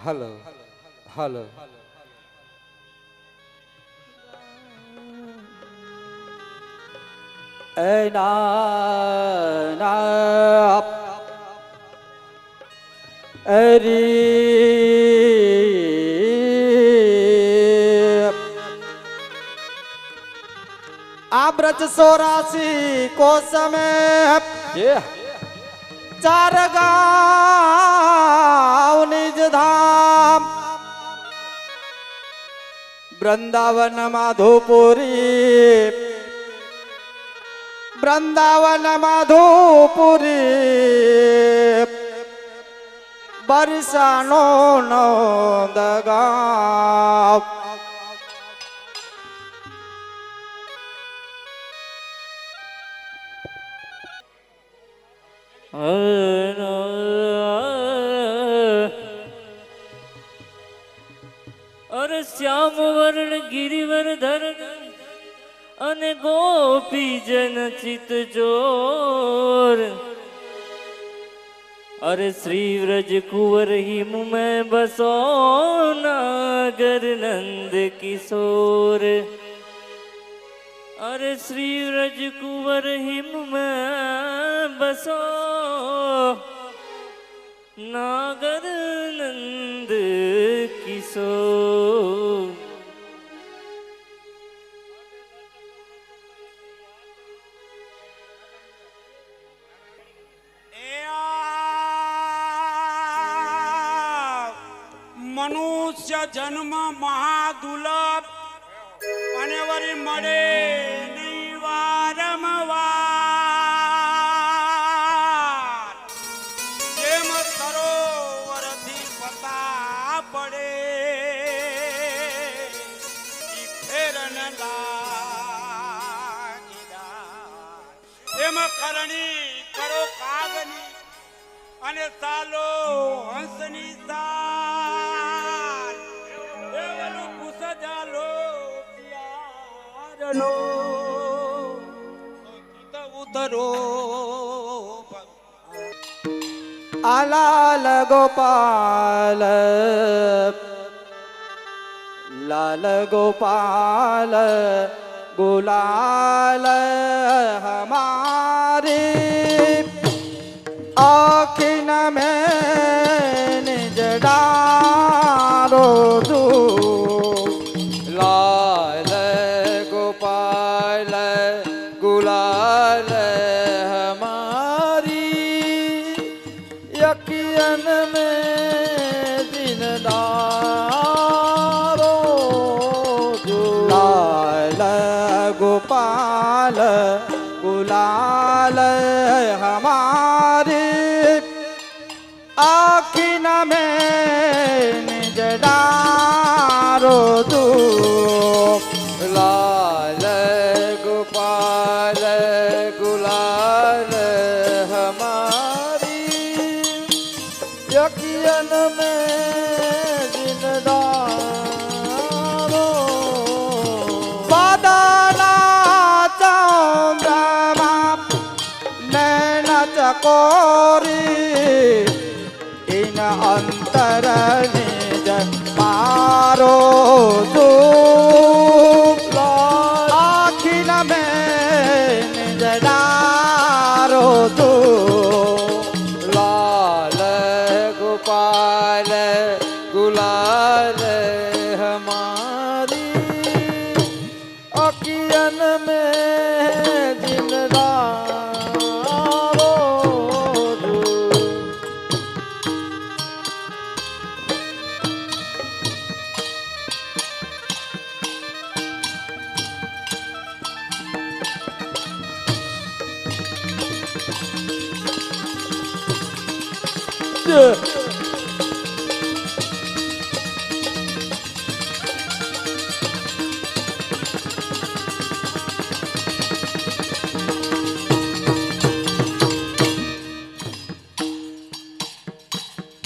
Hello hello એ ના ના અરી આ બ્રજ 84 કોસ में चार गाँव निज धाम वृंदावन माधोपुरी वृंदावन माधोपुरी बरसानो नौंद गाँव और श्याम वर्ण गिरिवर धरण अने गोपी जन चित जोर अरे श्री व्रज कुंवर हिम में बसो नागर नंद किशोर अरे श्री व्रज कुंवर हिम में बसो नागर नंद किशोर मनुष्य जन्म महादुर्लभ અને વરી મળે નહીં વારંવાર જેમ સરોવરથી પતા પડે ઈ ફેર ન લાગીદાર એમ કરણી કરો કાગની અને ચાલો હંસની સાર એવલું કુસ જાલો નો ઉતરો આલાલ ગોપાલ લાલ ગોપાલ ગુલાલ હમારી આખિન में निज डारो दू लाल गोपाल गुलाल हमारी यकियन में दिन डारो दू लाल गोपाल गुलाल हमारी आखिन में निज डारो दू लाल गोपाल गुलाल हमारी यकियन में दिन डारो बादला चंद्रमा नैना चकोरी इन अंतर निज मारो दू आखिन में निज डारो दू लाल गोपाल गुलाल हमारी अकियन में दिन डारो दू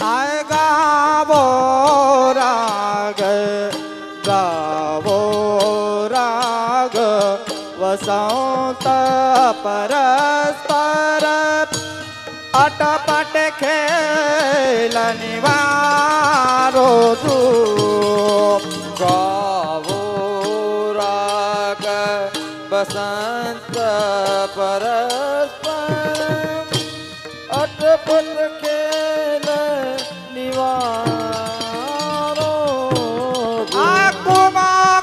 आए गावो राग गावो राग वसंत परस्पर अटपट खेल निवार તું ગાવો રાગ બસંત પરસ્પર અટપટ ખેલ નિવારો આ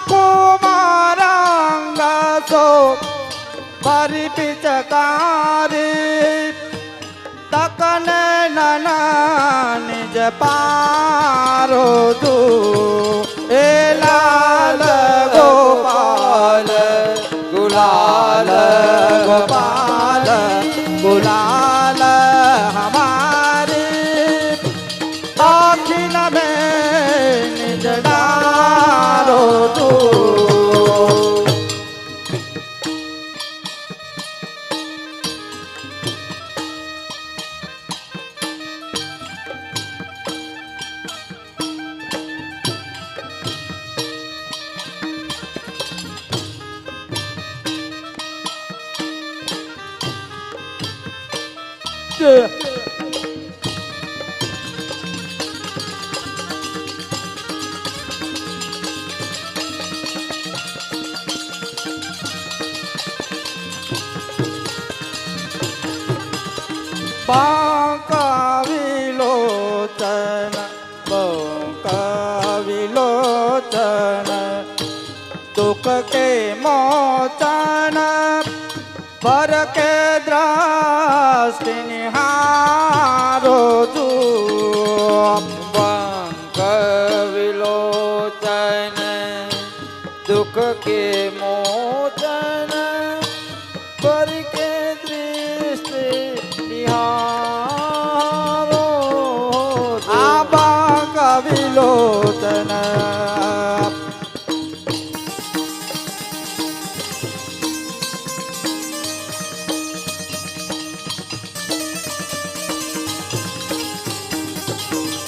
કુમારંગ સો મારી પિચકારી તકને નાના નિજ પારો તું એ લાલ ગોપાલ ગુલાલ ગોપાલ ગુલાલ હમારી આખી નમે નિજ ડારો તું બાંકાવિલોચન બાંકાવિલોચન દુઃખ કે મોચન પર કે દ્રષ્ટિ નિહારો તું બાંકાવિલોચન દુઃખ કે મોચન પર કે દૃષ્ટિ નિહારો આ બાંકાવિલોચન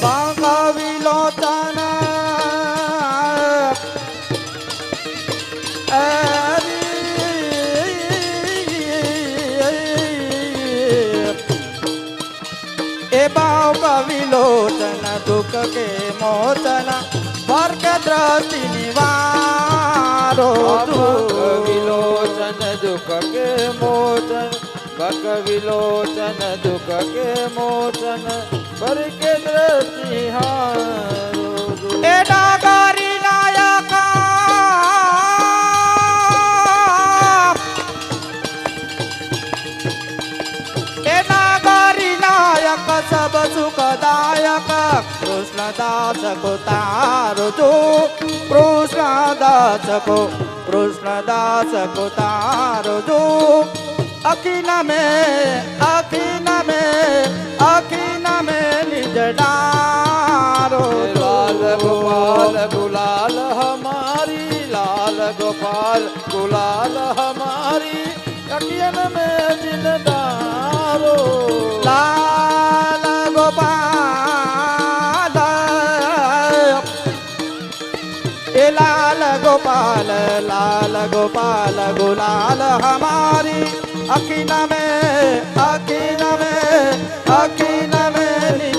બાંકાવિલોચન એ બાંકાવિલોચન દુઃખ કે મોચન વર્ગ દ્રષ્ટિ નિવારો વિલોચન દુઃખ કે મોચન ભગ વિલોચન દુઃખ કે મોચન પર કે દ્રષ્ટિ હારો એ નાગરી નાયકા એ નાગરી નાયક સબ સુખદાયક કૃષ્ણદાસ કો તારો જો કૃષ્ણદાસ કો તારો જો અખીના મેં નિજ ડારો લાલ ગોપાલ ગુલાલ હમારી લાલ ગોપાલ ગુલાલ હમારી અખિયન में દિલ ડારો લાલ ગોપાલ એ લાલ ગોપાલ ગુલાલ હમારી અખીના में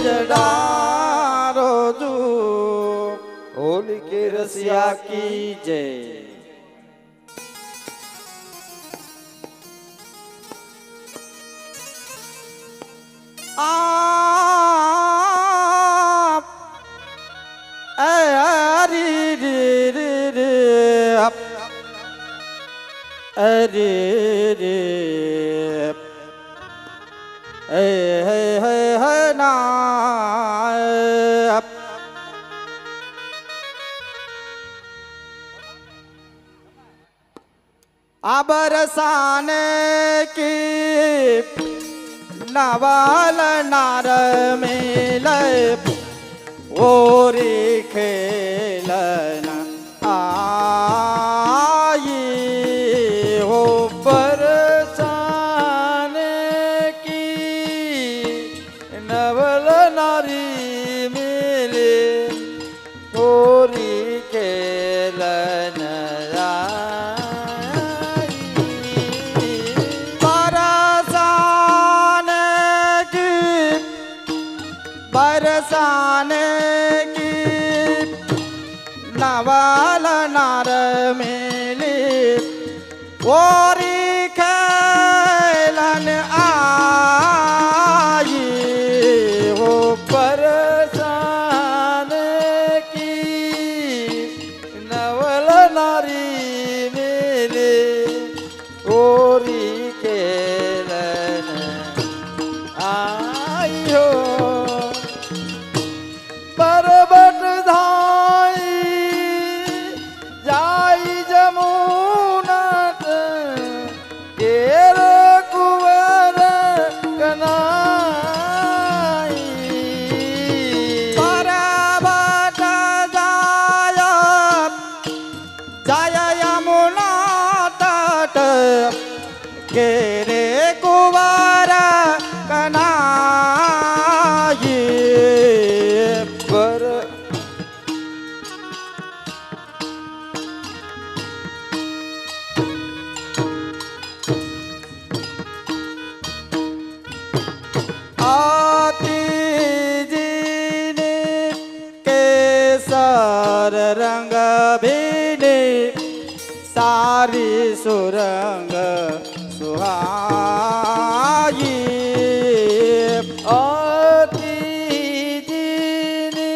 નિજ ડારો તું હોલી કે રસિયા કી જય અરે રે હે ના बरसाने की नवाल नार मिले ओरी खेलना आई हो बरसाने की नवल नारी मिले होरी खेलन बरसाने की नवल नार मेली ओरी खेलन आई हो बरसान की नवल नारी मेले ओरी खेलन आई हो पर्वत धाई जाई जमुना केर कुंवर कनाई पर्वत जाय जाय यमुना तट केरे कुंवर कनाई पर आती जीने केसर रंग भीने सारी सुरंग सुहाई आती जीनी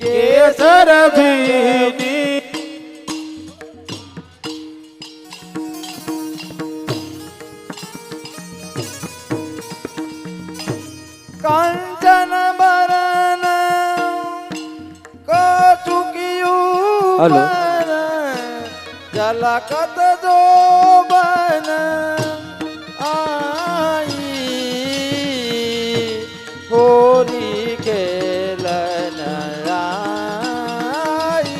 केसर भीनी कंचन बरन कटुकियू बन झलकत जो बन आई होरी खेलन आई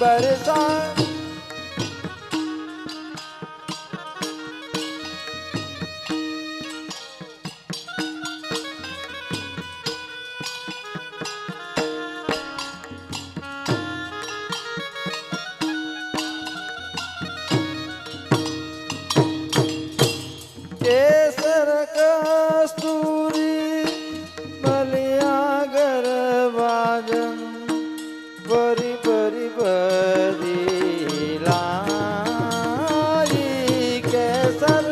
बरसात केसर कस्तूरी बलिया गरबाजन बरी बरी बरी लाई केसर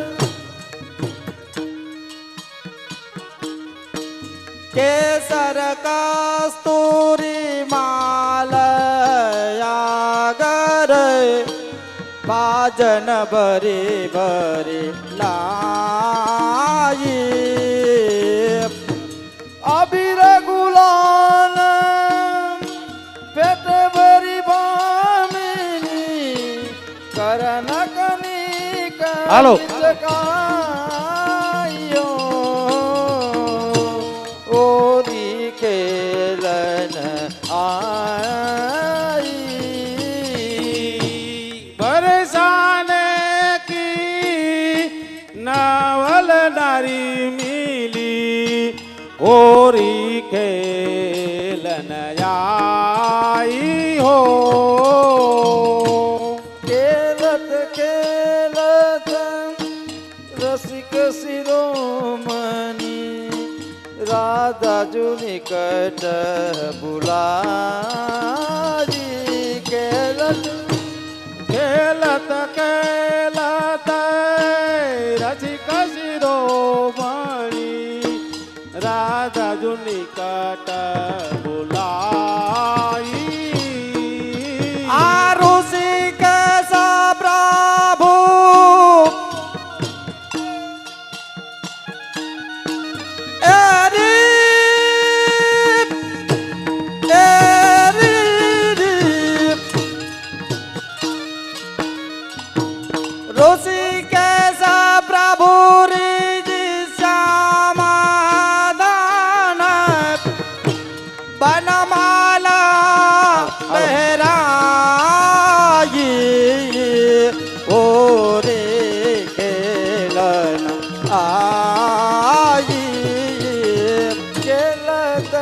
केसर कस्तूरी मालया गर बाजन बरे बरे लाई अबीर गुलाल पेट भरी बामिनी करन कनिक हालो। चकायो ओरी खेलन आई बरसाने की नावल नारी मिली होरी खेलन आई हो खेलत खेलत रसिक शिरोमणि राधा जो निकट बुलाई खेलत खेलत खेलत रसिक शिरोमणि राधा जो निकट बुलाई आरुषि कैस प्रभु एरी एरी रुषि कैस प्रभु रिज श्यामादान बनमाला बहराई ओ रे खेलन आई खेलत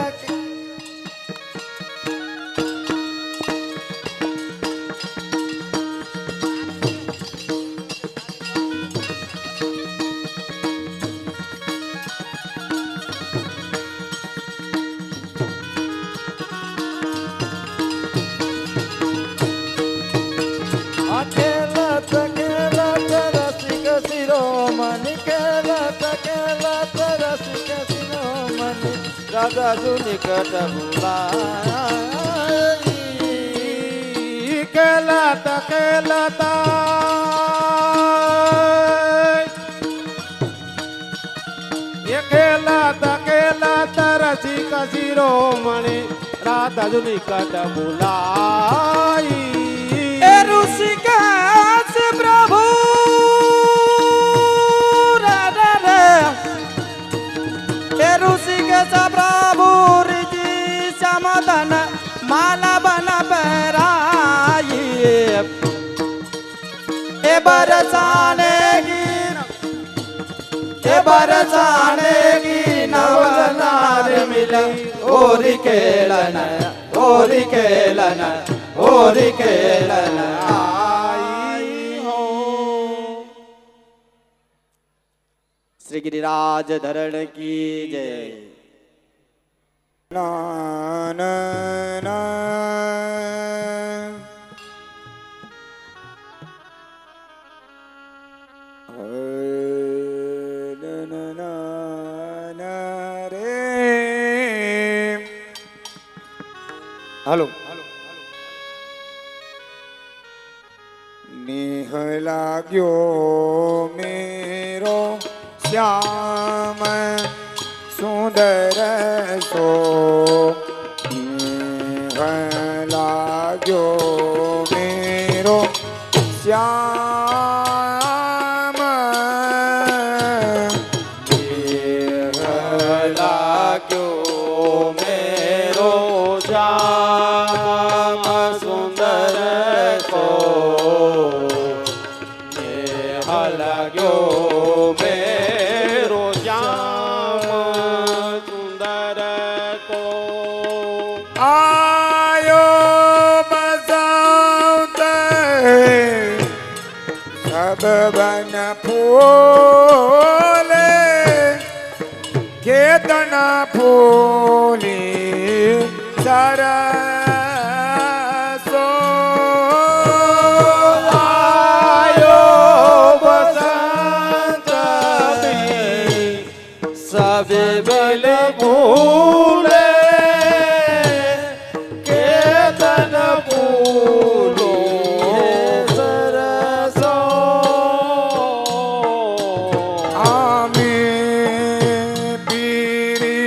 રાધાજુ નિકટ બોલાઈ ખેલતા ખેલતા એ ખેલતા ખેલતા રસિક શિરોમણી રાધાજુ નિકટ બોલાઈ એ ઋષિકેશ પ્રભુ રે રે રે એ ઋષિકેશ પ્રભુ રીજી સમદન માલા બન પહેરાઈ એ બરસાને की नवनार मिलन ओरी केलन आई हो। श्री गिरिराज धरण की जय। ना ना ना હાલો नेह लाग्यो मेरो श्याम सुंदर सो नेह लाग्यो मेरो श्याम नेह लाग्यो मेरो श्याम सुंदर सो लाग्यो मेरो श्याम सुंदर को आयो बसंत सब बन फूले केतना फूली सरसो आयो बसंत सब बल फूले केतन फूलो सरसो आमी पीरी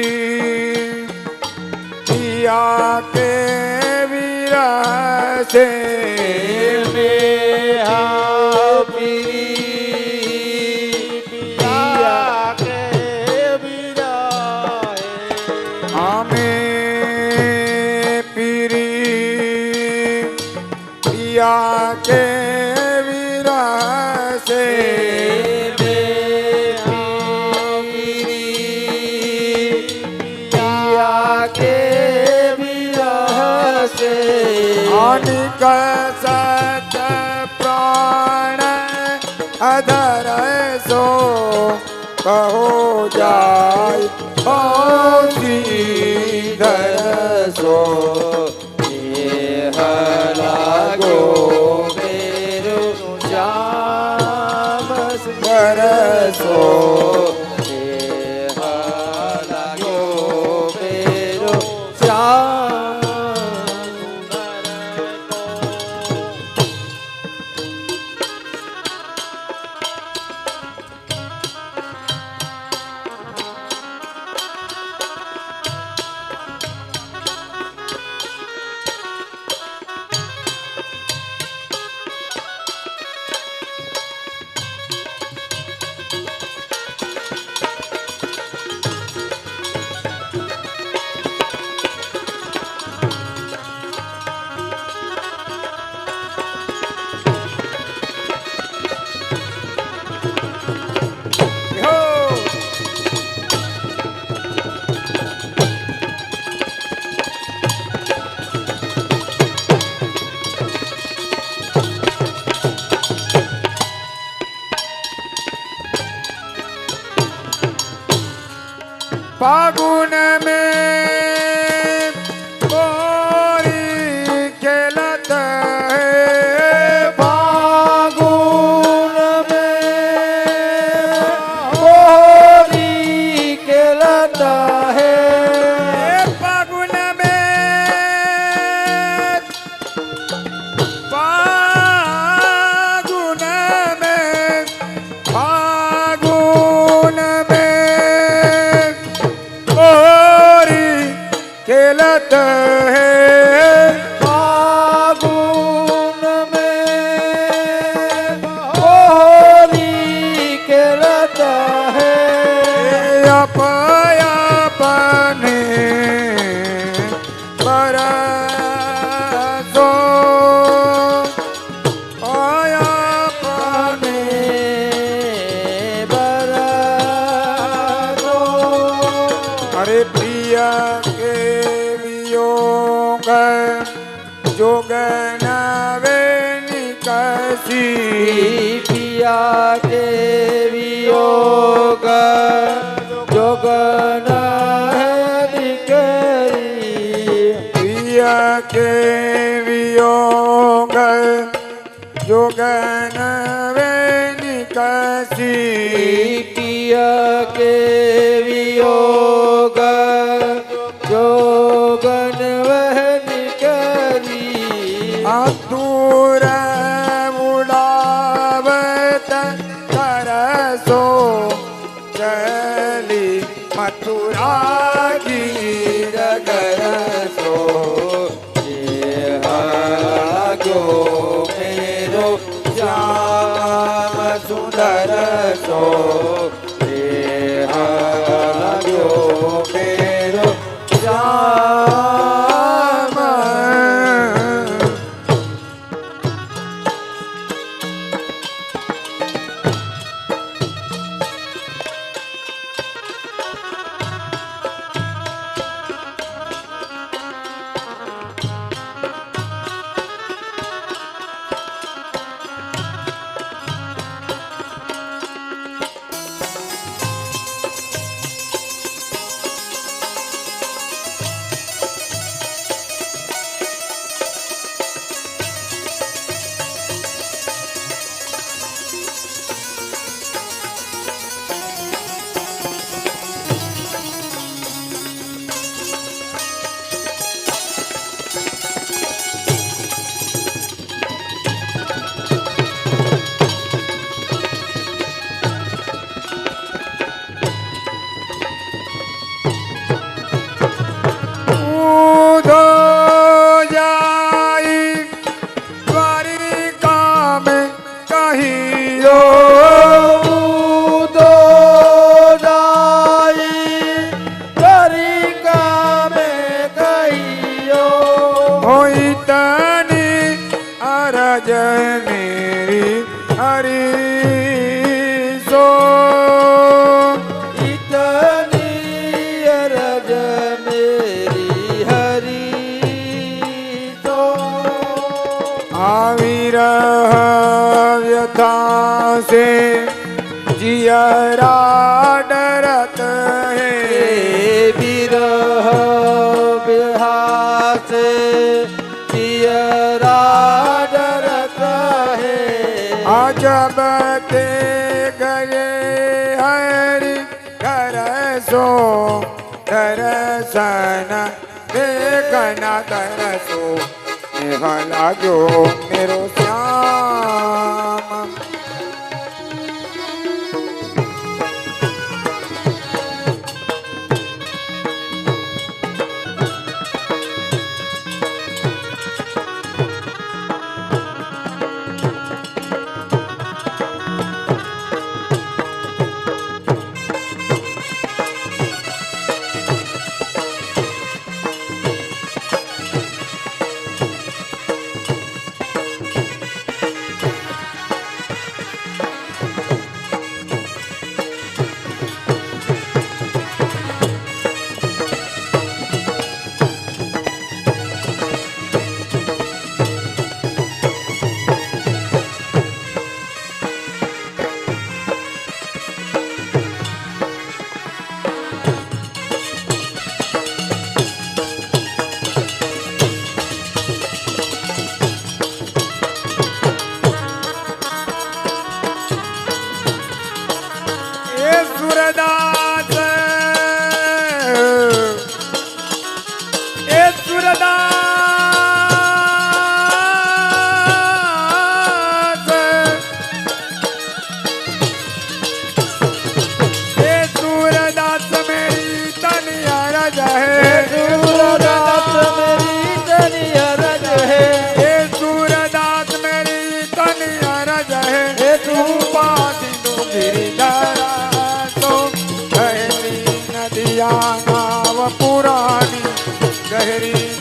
पिया के विरसे के विरसे अनिक सत प्राण अधर सो कहो जाय धर सो लागो मेरो श्याम सुंदर सो लागो मेरो श्याम खेलत है फागुन में होरी खेलत है अपया अपने बरसो आया अपने बरसो अरे प्रिया के वियोग जोगन वे निकसी पिया के वियोग जोगन है निकरी प्रिया के वियोग जोगन वे निकसी पिया के वियोग जोगन वह निकरी दूर उड़ावत तरसो चली मथुरा की डगर सो गो मेरो श्याम सुंदर सो गो मेरो श्याम उधो जाई द्वारिका में कहियो दो दाई करिका में कहियो होई तनी अरज मेरी हरि सो इतनी अरज मेरी हरि तो आविरह व्यथा से जियरा डरत है विरह विहास पियरा डरत है जब ते गए हरि घर सो दर्शन देखना तरसो नेह लाग्यो मेरो श्याम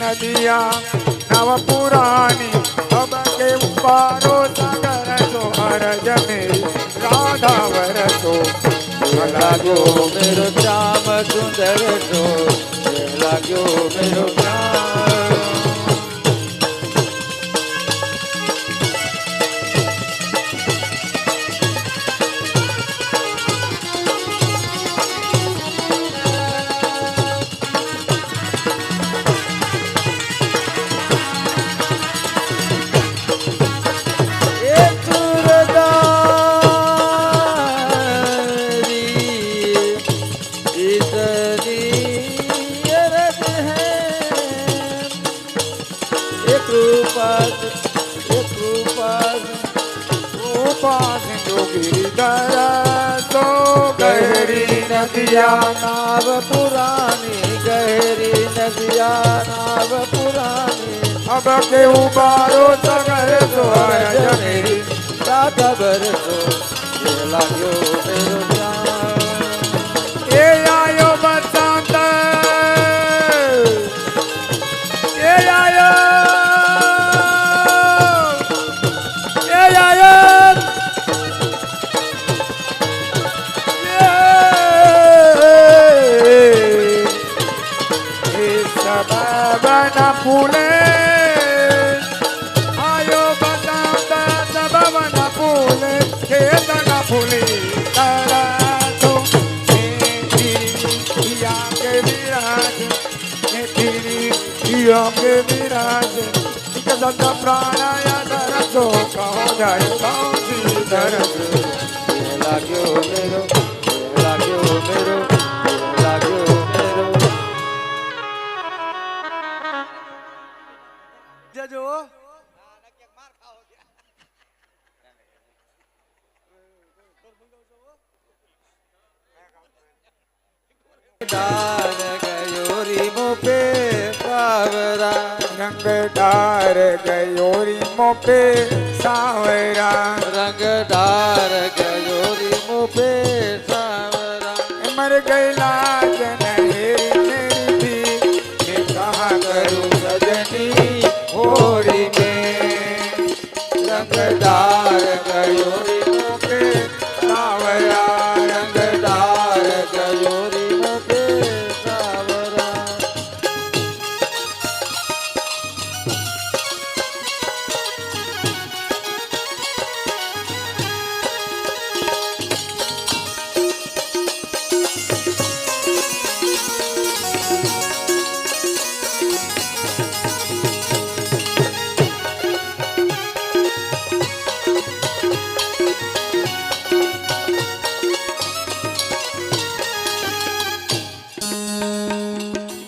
नदिया नव पुरानी अब के पारो सागर सो हरज मेरी राधा वरसो लाग्यो मेरो श्याम सुंदर तो लाग्यो मेरो श्याम नदिया नाव पुरानी गहरी नदिया नाव पुरानी अब के उबारो सगर सोहरज मेरी राधा बरसो ये लाग्यो मेरो श्याम ये आयो बसंत ये आयो बना फूले आयो बसंत सब बना फूले खेत न फूली तारा तो पिया के विराज पिया के विराज दत्त प्राणाया दरसो कहो जाए कौन सी दरस ये लाग्यो मेरो ये लाग्यो मेरो ये लाग्यो मेरो जजो डार गयोरी मोपे सावरा रंग डार गयोरी मोपे सावरा रंग डार गयोरी मोपे सावरा मर गईला जनहेरी मेरी भी मैं कहा करूं सजनी होरी में रंग डार गयोरी मोपे सावरा रंग डार गयोरी मोपे सावरा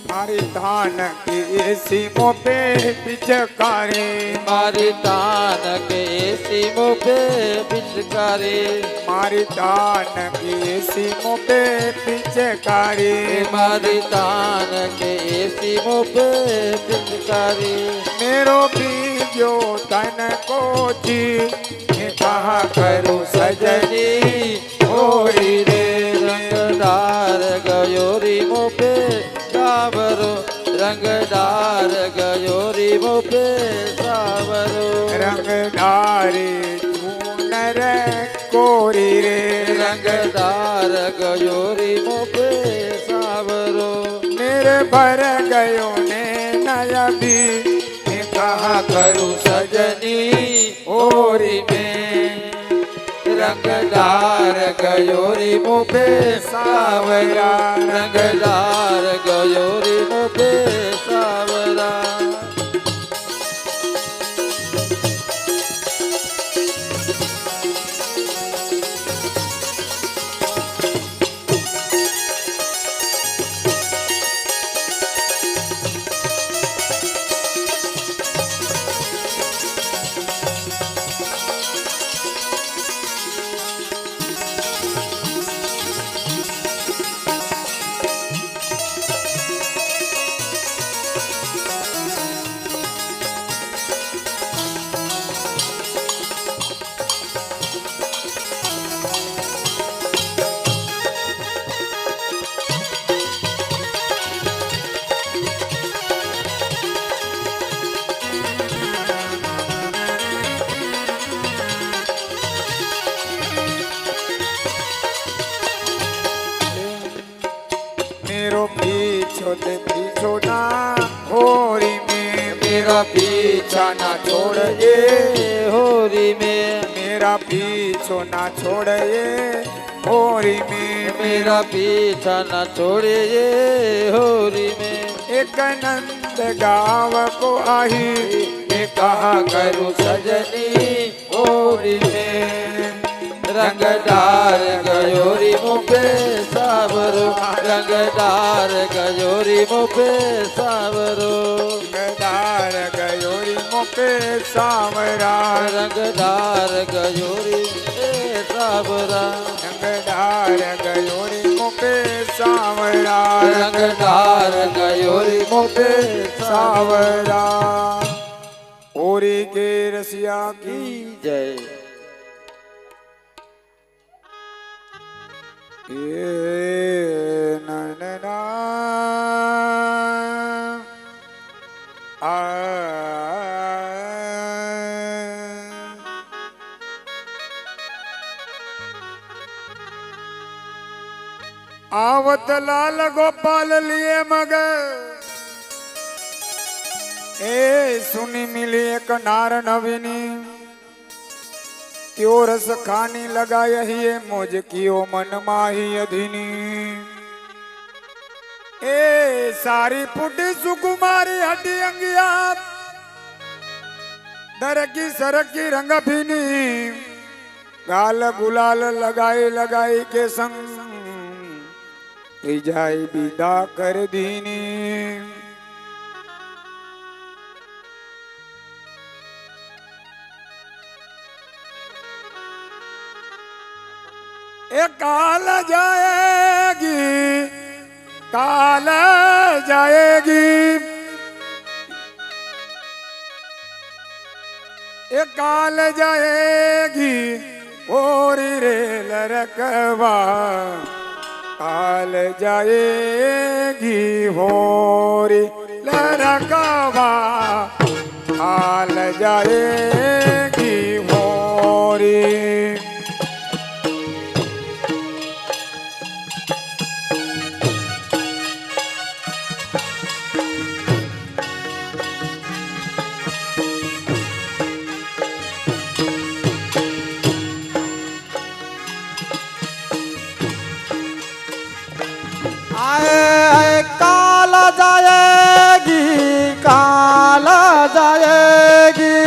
मारी धान की सीमों पे पिचकारी मारी तान के सीमों पे पिचकारी मारी धान की सीमों पे पिचकारी मारी तान के सीमों पे पिचकारी मेरो बीजो तन को जी मैं कहा करूं सजनी होरी रे रंगदार गयोरी मोपे सावरो रंगदार गयोरी मोपे सावरो रंगदारी चूनर कोरी रे रंगदार गयोरी मोपे सावरो मेरे भर गयो ने नया भी मैं कहा करूं सजनी ओरी में रंगदार गयोरी मोपे सावरा रंगदार गयोरी मोपे सावरा मेरा पीछा ना छोड़िए होरी में, मेरा पीछो ना छोड़िए होरी में, मेरा पीछा ना छोड़िए होरी में। एक नंद गाँव को आही मैं कहा करूँ सजनी होरी में, रंगदार गयोरी मुपे सावरो, रंगदार गयोरी मुपे सावरो, गदार गयोरी मुके सावरा, रंगदार गयोरी मुपे सावरा, रंगदार गयोरी मुके सावरा, रंगदार गयोरी मुपे सावरा। होरी के रसिया की जय। ये नैना आवत लाल गोपाल लिए मगर ए सुनी मिली एक नार नवीनी त्यो रस खानी लगाय ही मोज कियो मन माही अधीनी। ए सारी पुटी सुकुमारी हटी अंगिया दरकी सरकी रंग भीनी, गाल गुलाल लगाई लगाई के संग जाई विदा कर दीनी। ए काल जाएगी, काल जाएगी, ए काल जाएगी ओरी रे लरकवा, काल जाएगी होरी लरकवा, काल जाएगी होरी। आए काल जाएगी, काल जाएगी,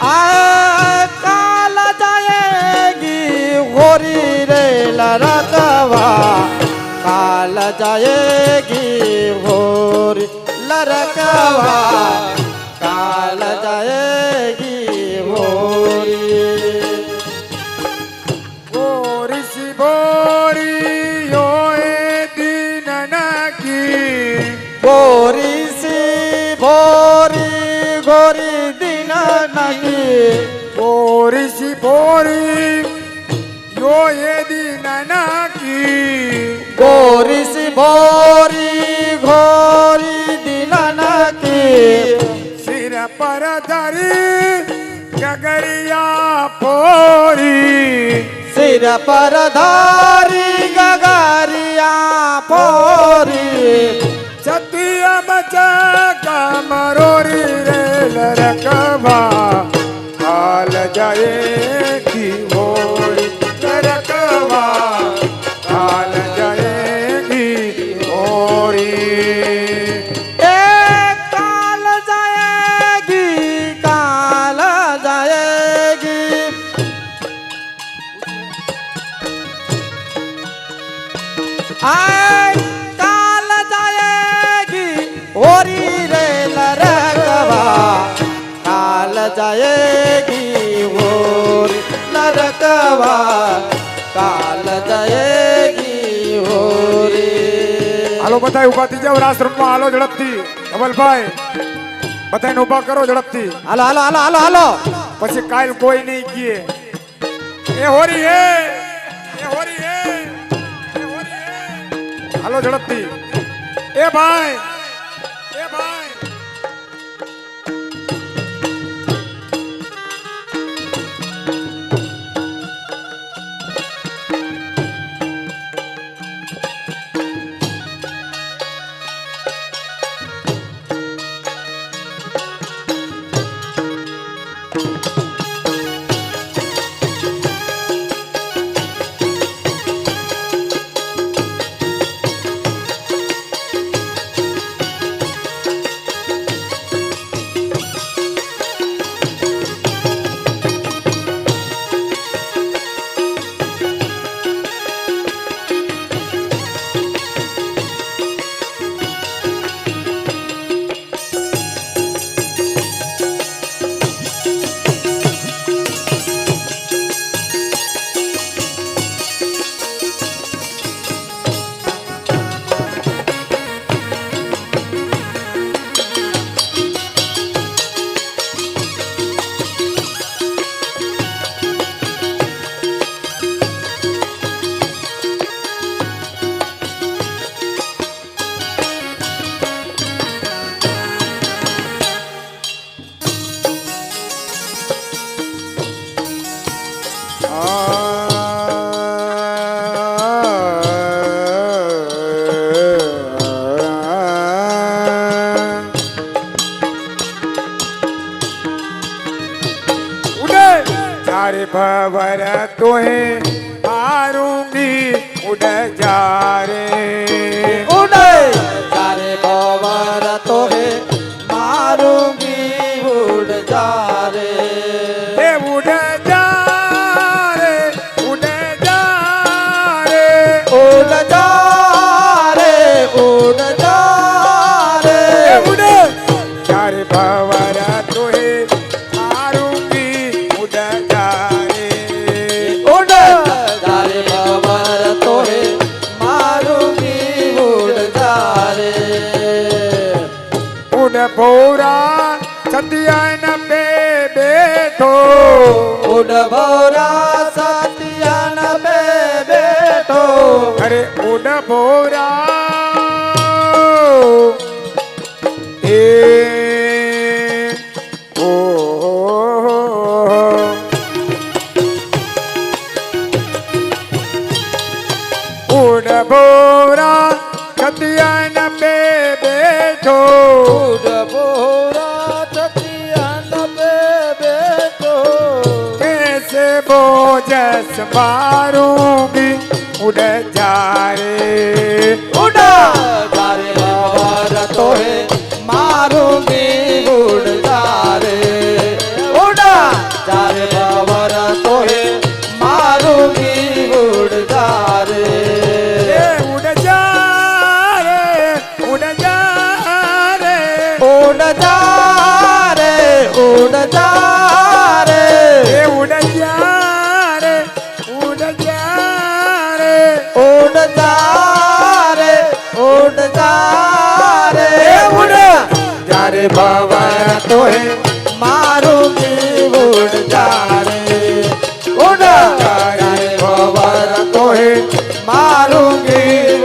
आए काल जाएगी होरी रे लरकवा, काल जाएगी होरी लरकवा, काल जाएगी होरी। ऋषि बोरी यो ए दीन की, बोरी सी बोरी गोरी दिन नगी, ऋषि बोरी यो ए दीन की, गोरी सी बोरी घोरी दिन नगी, सिर पर धरी गगरिया पोरी, सिर पर धारी गगरिया पोरी, सतिया मचा मरोरी रे लरकवा, काल जाएगी होरी लरकवा, काल जाएगी होरी। ए काल जाएगी, काल जाएगी, आए काल जाएगी होरी रे लरकवा, काल जाएगी होरी लरकवा, काल जाएगी होरी। હાલો બધાય ઉભા થઈ જાવ આશ્રમમાં હાલો ઝડપથી કમલભાઈ બધાને ઉભા કરો ઝડપથી હાલો હાલો હાલો હાલો હાલો પછી કાલ કોઈ નહીં કીએ એ હોરી હે એ હોરી હે એ હોરી હે હાલો ઝડપથી એ ભાઈ એ ભાઈ भवर तुम्हें मारूंगी उड़ जा रे उड़े सारे भवर तो है मारूंगी उड़ जा रे ए उड़ जा रे उड़ जा रे उड़ जा रे उड़ जा रे ए उड़ सारे भवर तुम्हें मारूंगी उड़ जा रे उड़ सारे भवर तो है मारूंगी उड़ जा रे उड़ भोरा सतियन पे बैठो उड़ भौरा सतियन पे बैठो अरे उड़ भोरा ए ओ उड़ भोरा सतियन पे बैठो उड़ भौरा सतियन पे बैठो कैसे बोझस मारूंगी उड़ जा रे उड़ा सारे भवर तो है मारूंगी उड़ जा रे उड़ा सारे भवर तो है मारूंगी उड़ जा रे ए उड़ जा रे उड़ जा रे उड़ जा रे उड़ जा रे ए उड़ जा रे उड़ जा रे उड़ जा रे उड़ जा रे उड़ जा रे भवर तो है मारूंगी उड़ जा रे उड़ जा रे भवर तो है मारूंगी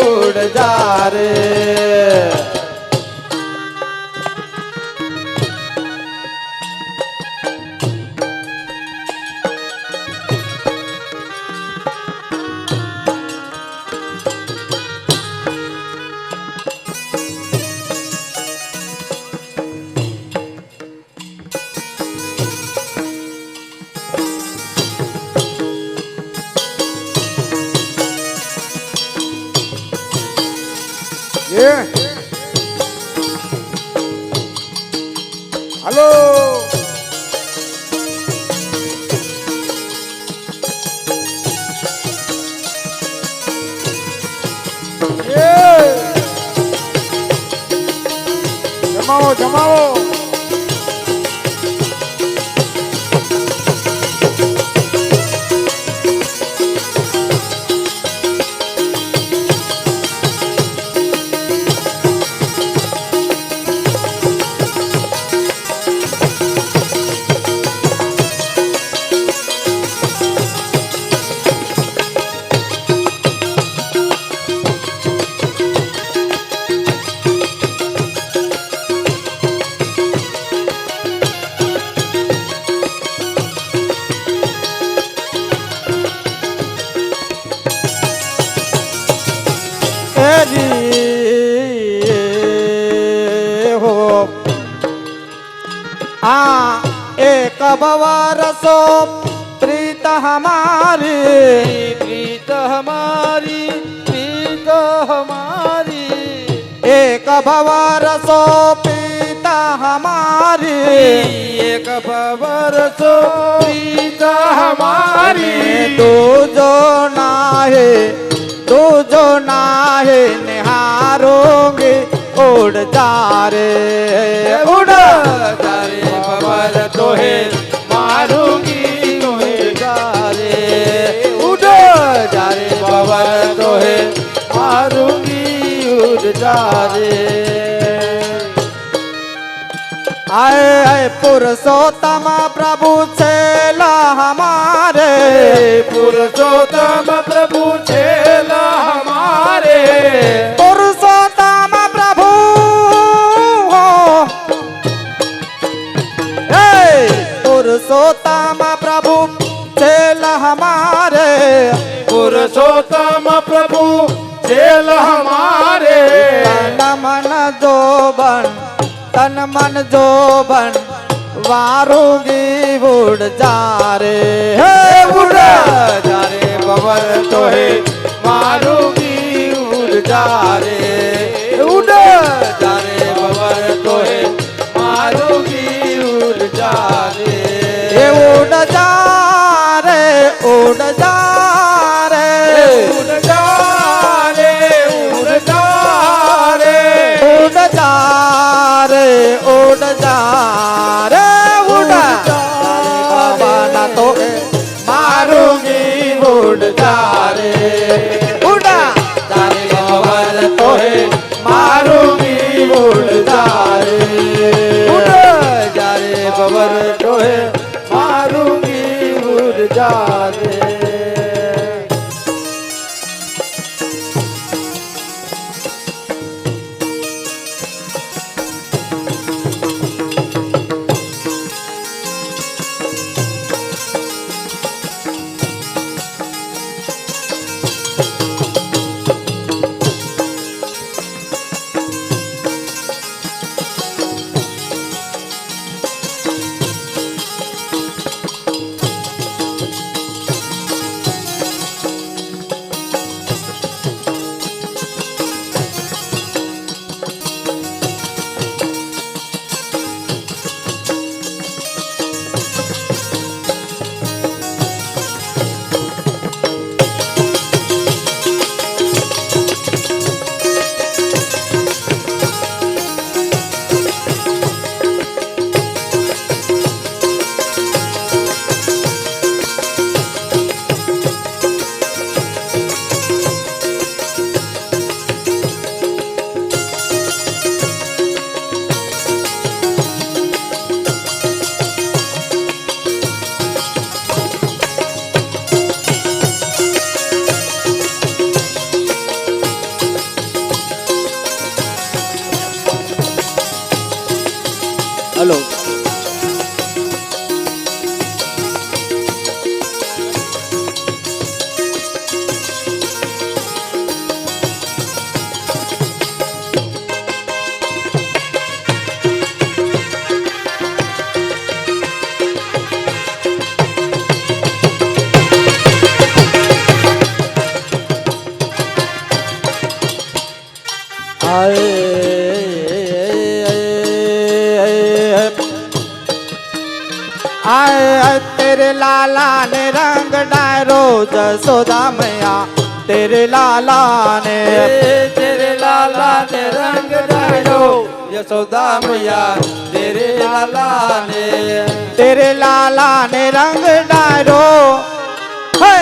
उड़ जा रे ये हेलो ये जमाओ जमाओ हो एक भवर सो प्रीत हमारी प्रीत हमारी प्रीत हमारी एक भवर सो प्रीत हमारी एक भवर सो प्रीत हमारी तू जो नाहे तू जो नाहे निहारोगे उड़ जा रे उड़ जा रे भवर तो है मारूंगी उड़ जा रे उड़ जा रे भवर तो है मारूंगी उड़ जा रे आए आए पुरुषोत्तम प्रभु चेला हमारे पुरुषोत्तम प्रभु चेला हमारे पुरुषोत्तम प्रभु हो पुरुषोत्तम प्रभु चेला हमारे पुरुषोत्तम प्रभु चेला हमारे तन मन जोबन वारूंगी उड़ जा रे हे उड़ जा रे बबर तो है मारूंगी उड़ जा रे उड़ जा रे बबर तो है मारूंगी उड़ जा रे ये उड़ जा रे उड़ जा रे उड़ जा रे उड़ जा रे उड़ जा रे उड़ जा रे उड़ बाबा ना तो मारूंगी उड़ जा रे उड़ जा रे बबर तो है मारूंगी उड़ जा रे उड़ जा रे बबर तो है मारूंगी उड़ जा रे हेलो आए तेरे लाला ने रंग डायरो जसोदा मैया तेरे लाला ने तेरे लाला ने रंग डालो यशोदा मैया तेरे लाला ने तेरे लाला ने रंग डायरो हे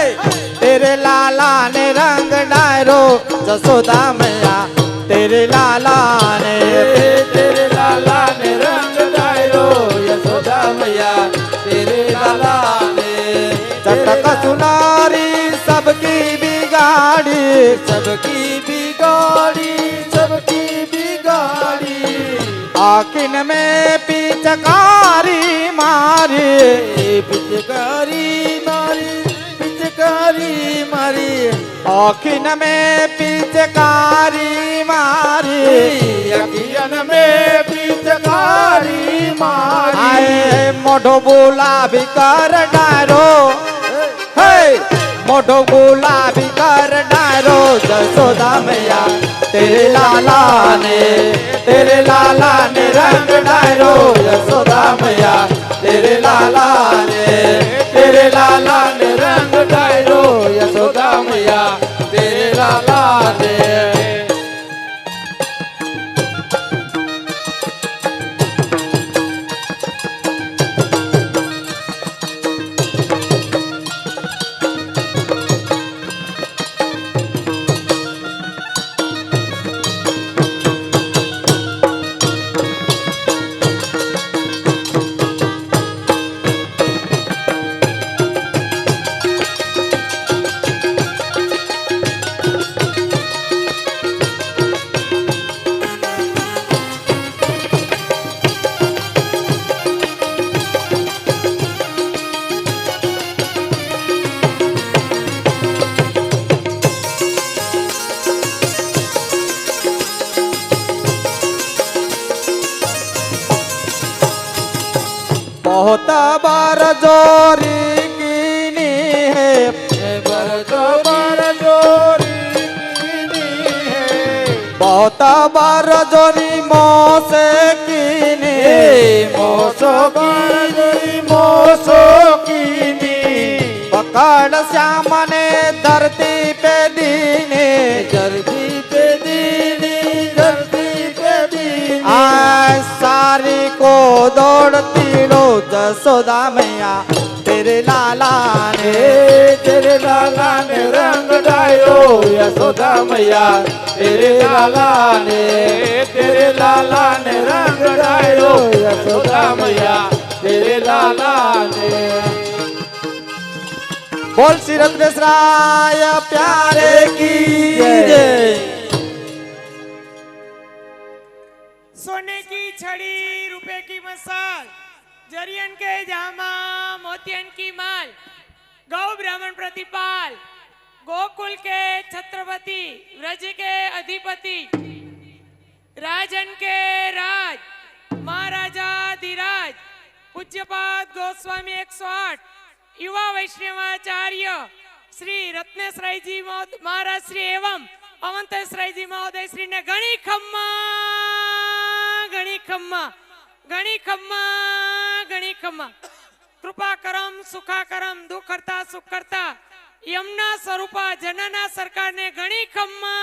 तेरे लाला ने रंग डायरो जसोदा मैया तेरे लाला ने तेरे लाला ने रंग डालो यशोदा मैया तेरे लाला ने चटक सुनारी सबकी बिगाड़ी सबकी बिगाड़ी सबकी बिगाड़ी आखिन में पिचकारी मारी पिचकारी मारी पिचकारी मारी आखिन में पिचकारी मारी अखियन में पिचकारी मारी आए मोढ़ो बोला भी कर डारो हे मोढ़ो बोला भी कर डारो जसोदा मैया तेरे लाला ने रंग डारो यशोदा मैया तेरे लाला ने रंग डायरो यशोदा मैया तेरे लाला ने बहुत बार जोरी कीनी है बहुत बार जोरी मोसे कीनी पकड़ श्याम ने धरती पे दीने आय सारी को दौड़ती लो जसोदा मैया तेरे लाला ने रंग डायो यशोदा मैया तेरे लाला ने रंग डायो यशोदा मैया तेरे लाला ने। बोल श्री रत्नेश्वराय प्यारे की जय। सोने की छड़ी रुपए की मसाल जरियन के जामा मोतियन की माल गौ ब्राह्मण प्रतिपाल गोकुल के छत्रपति व्रज के अधिपति राजन के राज महाराजा धीराज पूज्यपाद गोस्वामी 108 युवा वैष्णवाचार्य श्री रत्नेश्वराय जी महाराज श्री एवं अवंतेश्वराय जी महोदय श्री ने घणी खम्मा कृपा करम सुखा करम दुख करता सुख करता यमुना स्वरूपा जनना सरकार ने घणी खम्मा